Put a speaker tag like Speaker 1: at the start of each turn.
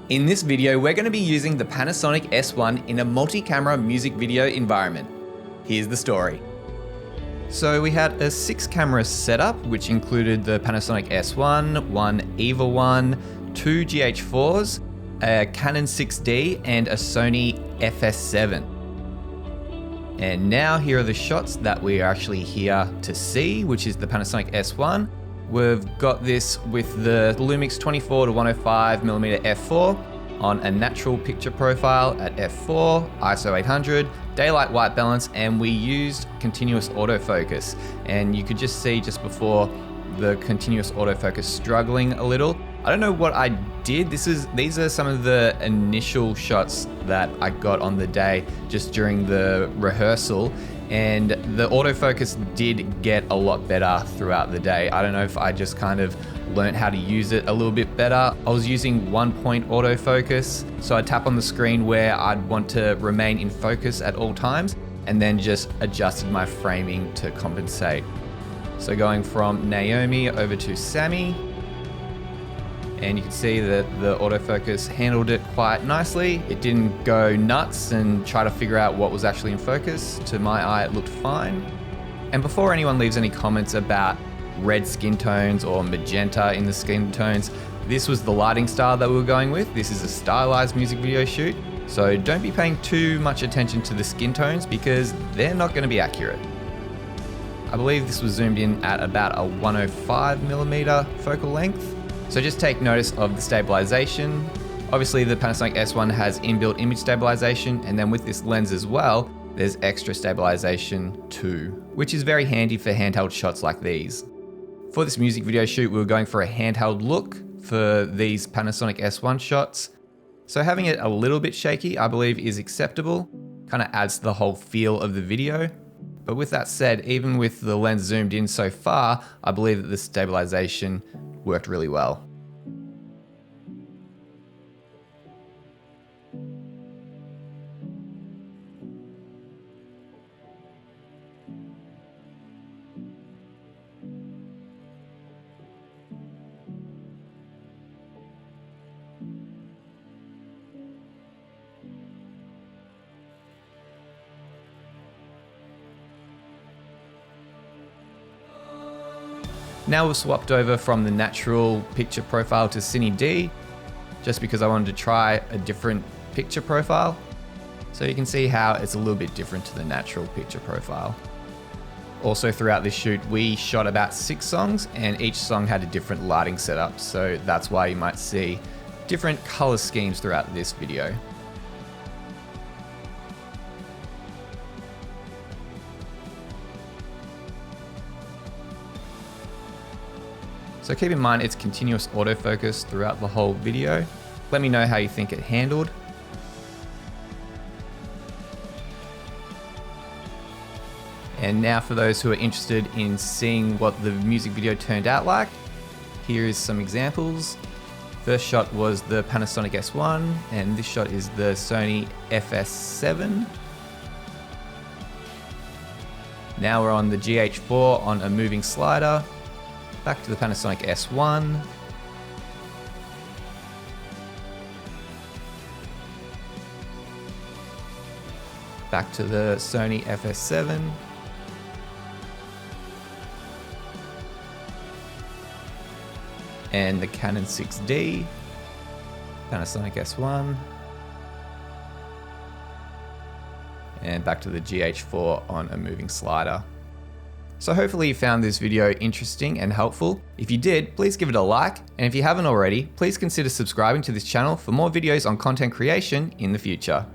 Speaker 1: In this video, we're going to be using the Panasonic S1 in a multi-camera music video environment. Here's the story. So we had a 6-camera setup, which included the Panasonic S1, one EVA1, 2 GH4s, a Canon 6D, and a Sony FS7. And now here are the shots that we are actually here to see, which is the Panasonic S1. We've got this with the Lumix 24 to 105mm f4 on a natural picture profile at f4, ISO 800, daylight white balance, and we used continuous autofocus. And you could just see just before the continuous autofocus struggling a little. I don't know what I did. These are some of the initial shots that I got on the day just during the rehearsal, and the autofocus did get a lot better throughout the day. I don't know if I just kind of learned how to use it a little bit better. I was using 1-point autofocus, so I'd tap on the screen where I'd want to remain in focus at all times, and then just adjusted my framing to compensate. So going from Naomi over to Sammy, and you can see that the autofocus handled it quite nicely. It didn't go nuts and try to figure out what was actually in focus. To my eye, it looked fine. And before anyone leaves any comments about red skin tones or magenta in the skin tones, this was the lighting style that we were going with. This is a stylized music video shoot, so don't be paying too much attention to the skin tones because they're not going to be accurate. I believe this was zoomed in at about a 105mm focal length. So just take notice of the stabilization. Obviously the Panasonic S1 has inbuilt image stabilization, and then with this lens as well, there's extra stabilization too, which is very handy for handheld shots like these. For this music video shoot, we were going for a handheld look for these Panasonic S1 shots. So having it a little bit shaky, I believe is acceptable, kind of adds to the whole feel of the video. But with that said, even with the lens zoomed in so far, I believe that the stabilization worked really well. Now we've swapped over from the natural picture profile to cine-d, just because I wanted to try a different picture profile. So you can see how it's a little bit different to the natural picture profile. Also throughout this shoot, we shot about 6 songs, and each song had a different lighting setup. So that's why you might see different color schemes throughout this video. So keep in mind it's continuous autofocus throughout the whole video. Let me know how you think it handled. And now for those who are interested in seeing what the music video turned out like, here is some examples. First shot was the Panasonic S1, and this shot is the Sony FS7. Now we're on the GH4 on a moving slider. Back to the Panasonic S1. Back to the Sony FS7. And the Canon 6D. Panasonic S1. And back to the GH4 on a moving slider. So hopefully you found this video interesting and helpful. If you did, please give it a like, and if you haven't already, please consider subscribing to this channel for more videos on content creation in the future.